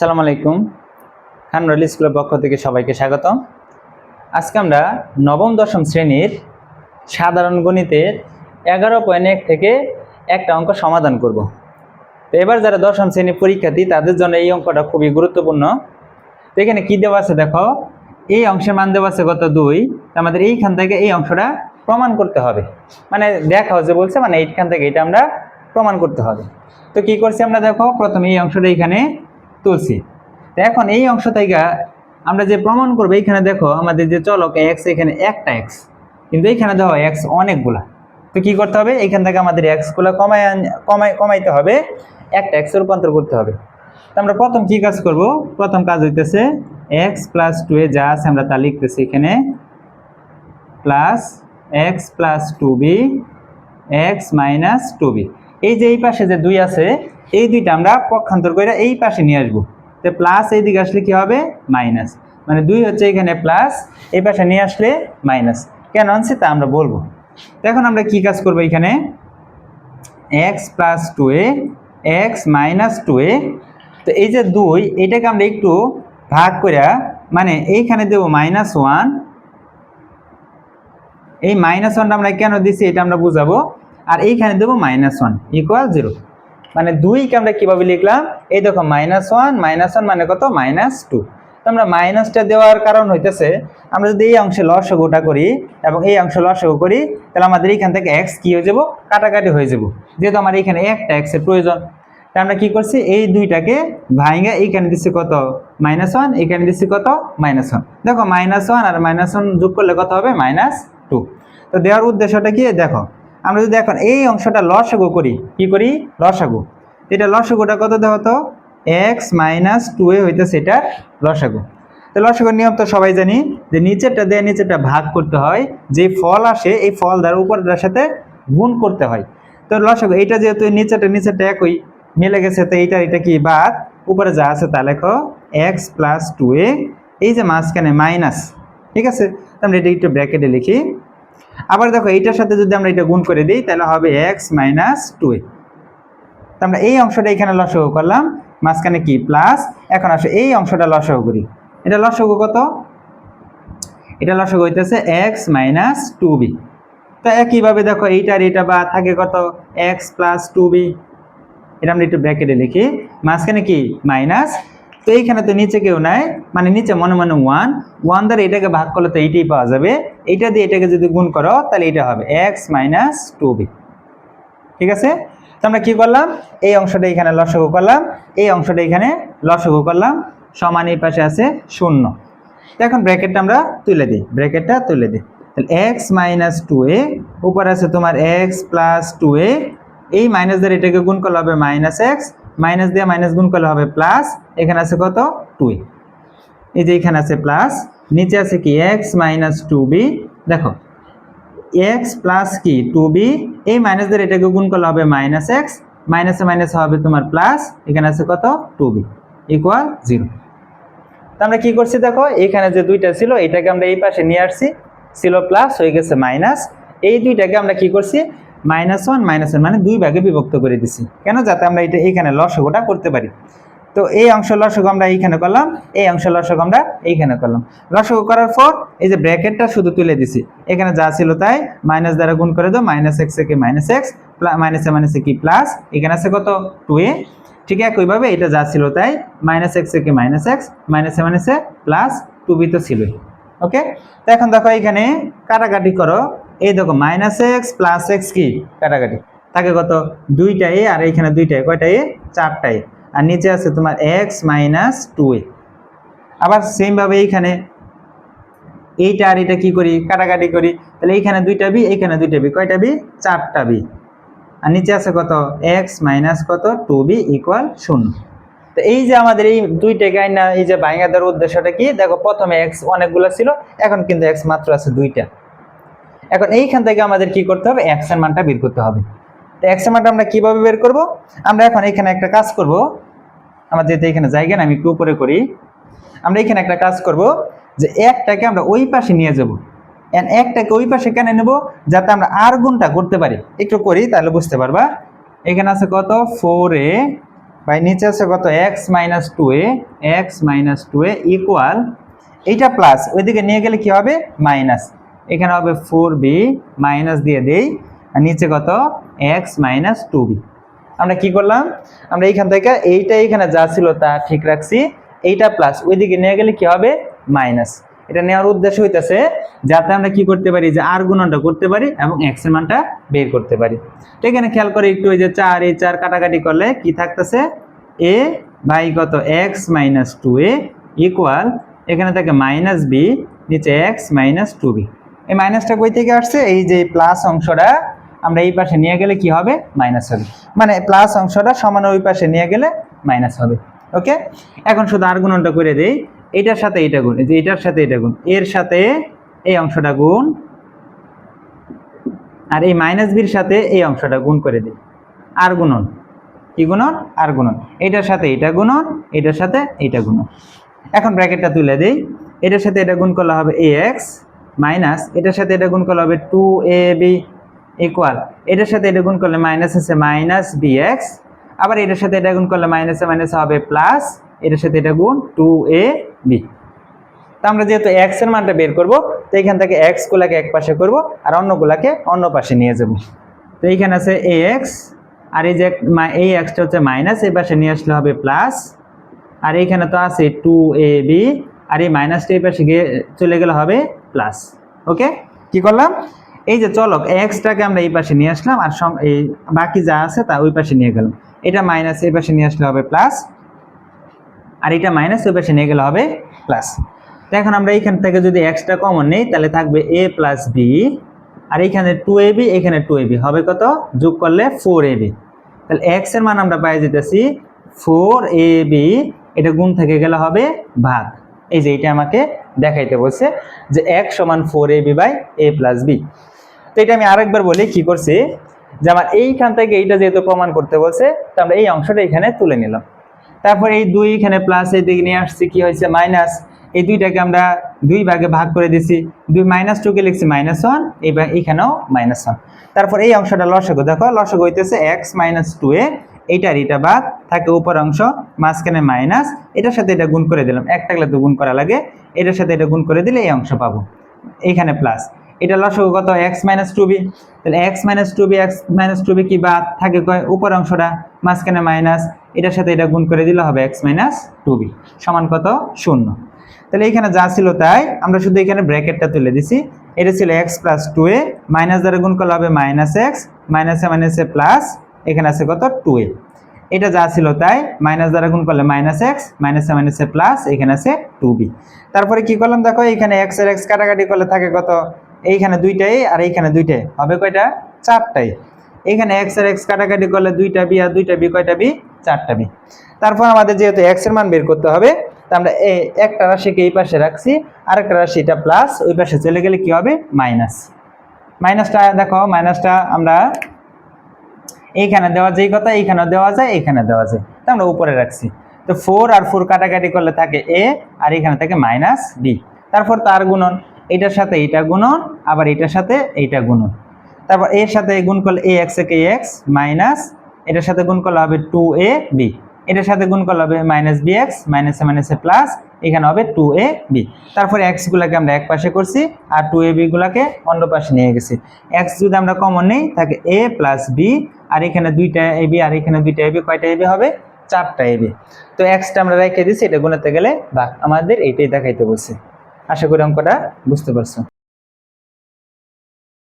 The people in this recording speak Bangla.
আসসালামু আলাইকুম। খান রয়্যাল স্কুলের পক্ষ থেকে সবাইকে স্বাগতম। আজকে আমরা নবম দশম শ্রেণীর সাধারণ গণিতের 11.1 থেকে একটা অঙ্ক সমাধান করব। তো এবার যারা দশম শ্রেণীর পরীক্ষার্থী তাদের জন্য এই অঙ্কটা খুবই গুরুত্বপূর্ণ। তো এখানে কি দেওয়া আছে দেখো, এই অংশের মান দেওয়া আছে কত 2। আমাদের এইখান থেকে এই অংশটা প্রমাণ করতে হবে, মানে দেখাও যে বলছে, মানে এইখান থেকে এটা আমরা প্রমাণ করতে হবে। তো কি করছি আমরা, দেখো প্রথমে এই অংশটা এখানে তুলছি। এখন এই অংশ থেকে আমরা যে প্রমাণ করবো, এইখানে দেখো আমাদের যে চলক এক্স, এখানে একটা এক্স, কিন্তু এইখানে দেখো এক্স অনেকগুলা। তো কি করতে হবে, এইখান থেকে আমাদের এক্স গুলা কমাইতে হবে, একটা এক্স রূপান্তর করতে হবে। তো আমরা প্রথম কি কাজ করব, প্রথম কাজ হইতেছে এক্স প্লাস 2 যা আছে আমরা তা লিখতেছি এখানে, plus x plus 2b x minus 2b। এই যে এই পাশে যে 2 আছে, এই দুইটা আমরা পক্ষান্তর করে এই পাশে নিয়ে আসবো। তো প্লাস এই দিকে আসলে কি হবে, মাইনাস, মানে 2 হচ্ছে এখানে প্লাস, এই পাশে নিয়ে আসলে মাইনাস। কেন আনছি তা আমরা বলবো। তো এখন আমরা কি কাজ করবো, এখানে x plus 2a x minus 2a। তো এই যে 2, এটাকে আমরা একটু ভাগ করে, মানে এইখানে দেবো -1। এই -1টা আমরা কেন দিছি এটা আমরা বুঝাবো। আর এইখানে দেবো -1 ইকুয়াল 0। মানে 2কে আমরা কিভাবে লিখলাম, এই দেখো -1 মানে কত, -2। তো আমরা মাইনাসটা দেওয়ার কারণ হইতেছে, আমরা যদি এই অংশে লসাগুটা করি এবং এই অংশে লসাগু করি, তাহলে আমাদের এইখান থেকে এক্স কি হয়ে যাব, কাটাকাটি হয়ে যাব, যেহেতু আমার এখানে একটা এক্সের প্রয়োজন। তা আমরা কি করছি, এই দুইটাকে ভাঙা এইখানে দিচ্ছি কত, -1, এখানে দিচ্ছি কত, -1। দেখো -1 আর -1 যোগ করলে কত হবে, -2। তো দেওয়ার উদ্দেশ্যটা কি, দেখো আমরা যদি এখন এই অংশটা লসাগু করি, কি করি, লসাগু, এটা লসাগুটা কত দেখো তো, এক্স মাইনাস 2a হইতেছে এটা লসাগু। তো লসাগুর নিয়ম তো সবাই জানি, যে নিচেরটা দিয়ে নিচেরটা ভাগ করতে হয়, যে ফল আসে এই ফল দ্বারা উপরের সাথে গুণ করতে হয়। তো লসাগু এটা যেহেতু নিচেরটা একই মিলে গেছে, তো এটা কি বাদ, উপরে যা আছে তা লেখো এক্স প্লাস 2a, এই যে মাঝখানে মাইনাস, ঠিক আছে। আমরা এটা একটু ব্র্যাকেটে লিখি। আবার দেখো এইটার সাথে যদি আমরা এটা গুণ করে দিই, তাহলে হবে এক্স মাইনাস 2a। তো আমরা এই অংশটা এখানে লসাগু করলাম, মাঝখানে কি প্লাস। এখন আসে এই অংশটা লসাগু করি, এটা লসাগু কত, এটা লসাগু হইতেছে এক্স মাইনাস 2b। তো একইভাবে দেখো এইটার এটা বা থাকে কত, এক্স প্লাস 2b। এটা আমরা একটু ব্র্যাকেটে লিখি, মাঝখানে কি মাইনাস। তো এইখানে তো নিচে কেউ নাই, মানে নিচে মনে মনে 1 দ্বারা এটাকে ভাগ করলে তো এইটাই পাওয়া যাবে। এইটা দিয়ে এটাকে যদি গুণ করো তাহলে এটা হবে এক্স মাইনাস 2b, ঠিক আছে। তো আমরা কি করলাম, এই অংশটা এখানে লসাগু করলাম, এই অংশটা এখানে লসাগু করলাম, সমান এই পাশে আছে 0। তো এখন ব্র্যাকেটটা আমরা তুলে দিই, ব্র্যাকেটটা তুলে দিই। তাহলে এক্স মাইনাস 2a, উপরে আছে তোমার এক্স প্লাস 2a, এই মাইনাস দ্বারা এটাকে গুণ করলে হবে মাইনাস এক্স, মাইনাস দিয়ে মাইনাস গুণ করলে হবে প্লাস, এখানে আছে কত 2a, এই যে এখানে আছে প্লাস, নিচে আছে কি এক্স মাইনাস 2b। দেখো এক্স প্লাস কি 2b, এই মাইনাস দ্বারা এটাকে গুণ করলে হবে মাইনাস এক্স, মাইনাসে মাইনাস হবে তোমার প্লাস, এখানে আছে কত 2b ইকুয়াল 0। তো আমরা কি করছি, দেখো এখানে যে দুইটা ছিল এটাকে আমরা এই পাশে নিয়ে আসছি, ছিল প্লাস হয়ে গেছে মাইনাস, এই দুইটাকে আমরা কি করছি, -1 মানে 2 ভাগে বিভক্ত করে দিছি, কেন, যাতে আমরা এটা এইখানে লসাগুটা করতে পারি। তো এই অংশ লসাগু আমরা এইখানে করলাম, এই অংশ লসাগু আমরা এইখানে করলাম। লসাগু করার পর এই যে ব্র্যাকেটটা শুধু তুলে দিছি, এখানে যা ছিল তাই মাইনাস দ্বারা গুণ করে দাও, -x কে -x, মাইনাসে কি প্লাস, এখানে আছে কত 2a। ঠিক একইভাবে এটা যা ছিল তাই -x কে -x, মাইনাসে প্লাস 2b তো ছিলই। ওকে, তো এখন দেখো এখানে কাটাকাটি করো, এই দেখো -x প্লাস x কি কাটাকাটি থাকে কত, 2টা a, আর এইখানে 2টা a, কয়টা a, 4টা a, আর নিচে আছে তোমার এক্স মাইনাস 2a। আবার সেম ভাবে এইখানে এইটা আর এটা কি করি, কাটাকাটি করি, তাহলে এইখানে 2টা বি, এইখানে 2টা বি, কয়টা বি, 4টা বি, আর নিচে আছে কত এক্স মাইনাস কত 2b ইকুয়াল 0। তো এই যে আমাদের এই দুইটাকে আইনা এই যে ভাঙা দেওয়ার উদ্দেশ্যটা কি, দেখো প্রথমে এক্স অনেকগুলো ছিল, এখন কিন্তু এক্স মাত্র আছে 2টা। এখন এইখান থেকে আমাদের কি করতে হবে, এক্স এর মানটা বের করতে হবে। তো এক্স এর মানটা আমরা কিভাবে বের করব, আমরা এখন এখানে একটা কাজ করব, আমার যেহেতু এখানে জায়গা না, আমি একটু উপরে করি। আমরা এখানে একটা কাজ করব, যে একটাকে আমরা ওই পাশে নিয়ে যাব, একটাকে ওই পাশে কেন নেব, যাতে আমরা আর গুণটা করতে পারি। একটু করি তাহলে বুঝতে পারবা। এখানে আছে কত 4a ভাই নিচে আছে কত এক্স মাইনাস টু এ ইকুয়াল এইটা প্লাস ওইদিকে নিয়ে গেলে কি হবে মাইনাস, এখানে হবে 4b মাইনাস দিয়ে দেই আর নিচে কত এক্স মাইনাস টু বি। আমরা কি করলাম, আমরা এইখান থেকে এইটা এখানে যা ছিল তা ঠিক রাখছি, এইটা প্লাস ওইদিকে নিয়ে গেলে কি হবে মাইনাস। এটা নেওয়ার উদ্দেশ্য হইতেছে যাতে আমরা কি করতে পারি যে আর গুণনটা করতে পারি এবং এক্স এর মানটা বের করতে পারি। তো এখানে খেয়াল করে একটু, ওই যে 4 এই 4 কাটাকাটি করলে কি থাকতেছে এ বাই কত এক্স মাইনাস টু এ ইকুয়াল এখানে থাকে মাইনাস বি নিচে এক্স মাইনাস টু বি। এই মাইনাসটা কই থেকে আসছে, এই যে প্লাস অংশটা আমরা এই পাশে নিয়ে গেলে কি হবে মাইনাস হবে, মানে প্লাস অংশটা সমান ওই পাশে নিয়ে গেলে মাইনাস হবে। ওকে, এখন শুধু আর গুণনটা করে দেই, এটার সাথে এটা গুণ, এই যে এটার সাথে এটা গুণ, এর সাথে এই অংশটা গুণ আর এই মাইনাস বির সাথে এই অংশটা গুণ করে দিই, আর গুণন কি গুণন আর গুণন, এটার সাথে এটা গুণন এটার সাথে এটা গুণন। এখন ব্র্যাকেটটা তুলে দেই, এটার সাথে এটা গুণ করলে হবে ax মাইনাস এটার সাথে এটা গুণ করলে হবে 2ab ইকুয়াল এটার সাথে এটা গুণ করলে মাইনাস আছে মাইনাস bx, আবার এটার সাথে এটা গুণ করলে মাইনাসে মাইনাস হবে প্লাস এটার সাথে এটা গুণ 2ab। তো আমরা যেহেতু x এর মানটা বের করব, তো এখান থেকে x গুলাকে এক পাশে করব আর অন্যগুলাকে অন্য পাশে নিয়ে যাব। তো এইখানে আছে ax আর এই যে এই xটা হচ্ছে মাইনাস, এই পাশে নিয়ে আসলে হবে প্লাস, আর এইখানে তো আছে 2ab আর এই মাইনাসটা এই পাশে গিয়ে চলে গেলে হবে প্লাস। ওকে, কি করলাম, এই যে চলক এক্সটাকে আমরা এই পাশে নিয়ে আসলাম আর এই বাকি যা আছে তা ওই পাশে নিয়ে গেলাম, এটা মাইনাস এই পাশে নিয়ে আসলে হবে প্লাস আর এটা মাইনাস ওই পাশে নিয়ে গেলে হবে প্লাস। তো এখন আমরা এইখান থেকে যদি এক্সটা কমন নেই তাহলে থাকবে a প্লাস বি আর এইখানে 2ab এখানে 2ab হবে কত যোগ করলে 4ab, তাহলে এক্স এর মান আমরা পাই যেতেছি 4ab, এটা গুণ থেকে গেলে হবে ভাগ। এই যে এটা আমাকে দেখাইতে বলছে যে x সমান 4ab by a plus B. তো এটা আমি আরেকবার বলি কি করছি, যে আমার এইখান থেকে এইটা যেহেতু প্রমাণ করতে বলছে তো আমরা এই অংশটা এখানে তুলে নিলাম, তারপর এই 2 এখানে প্লাস এই দিকে নিয়ে আসছি কি হয়েছে মাইনাস, এই দুইটাকে আমরা দুই ভাগে ভাগ করে দিছি, 2 -2 কে লিখছি -1, এবার এখানেও -1। তারপর এই অংশটা লসাগু, দেখো লসাগু হইতেছে x - 2a, এইটার এটা বাদ থাকে উপর অংশ মাঝখানে মাইনাস, এটার সাথে এটা গুণ করে দিলাম, এক থাকলে তো গুণ করা লাগে, এটার সাথে এটা গুণ করে দিলে এই অংশ পাবো, এইখানে প্লাস, এটা লসাগু কত x - 2b, তাহলে x - 2b x - 2b কি বাদ থাকে কয় উপর অংশটা মাঝখানে মাইনাস, এটার সাথে এটা গুণ করে দিলে হবে x - 2b সমান কত 0। তাহলে এখানে যা ছিল তাই, আমরা শুধু এখানে ব্র্যাকেটটা তুলে দিছি, এটা ছিল x + 2a মাইনাস দ্বারা গুণ করলে হবে -x মাইনাসে মাইনাসে প্লাস, এখানে আছে কত 2a, এটা যা ছিল তাই মাইনাস দ্বারা গুণ করলে -x মাইনাসে মাইনাসে প্লাস, এখানে আছে 2b। তারপরে কি করলাম দেখো, এখানে x আর x কাটাকাটি করলে থাকে কত, এইখানে দুইটাই আর এইখানে দুইটাই হবে কয়টা চারটাই, এখানে x আর x কাটাকাটি করলে 2টা b আর 2টা b কয়টা b 4টা b। তারপর আমাদের যেহেতু x এর মান বের করতে হবে, তো আমরা এই একটা রাশিকে এই পাশে রাখছি, আরেকটা রাশিটা প্লাস ওই পাশে চলে গেলে কি হবে মাইনাস। মাইনাসটা দেখো, মাইনাসটা আমরা এইখানে দেওয়া যায় কথা, এইখানে দেওয়া যায়, এইখানে দেওয়া যায়, তো আমরা উপরে রাখছি। তো 4 আর 4 কাটাকাটি করলে থাকে a আর এখানে থাকে -b, তারপর তার গুণন, এটার সাথে এইটা গুণন আবার এটার সাথে এইটা গুণন, তারপর এর সাথে গুণ করলে ax কে x মাইনাস এটার সাথে গুণ করলে হবে 2ab, এটার সাথে গুণ করলে হবে -bx মাইনাসে মাইনাসে প্লাস, এখানে হবে 2ab। তারপরে x গুলাকে আমরা এক পাশে করছি আর 2ab গুলাকে অন্য পাশে নিয়ে গেছি, x যদি আমরা কমন নেই থাকে a প্লাস b আর এখানে 2টা ab আর এখানে 2টা ab, কয়টা ab হবে 4টা ab। তো x টা আমরা রেখে দিছি, এটা গুণাতে গেলে ভাগ, আমাদের এইটাই দেখাইতে বলছে। আশা করি অঙ্কটা বুঝতে পারছো।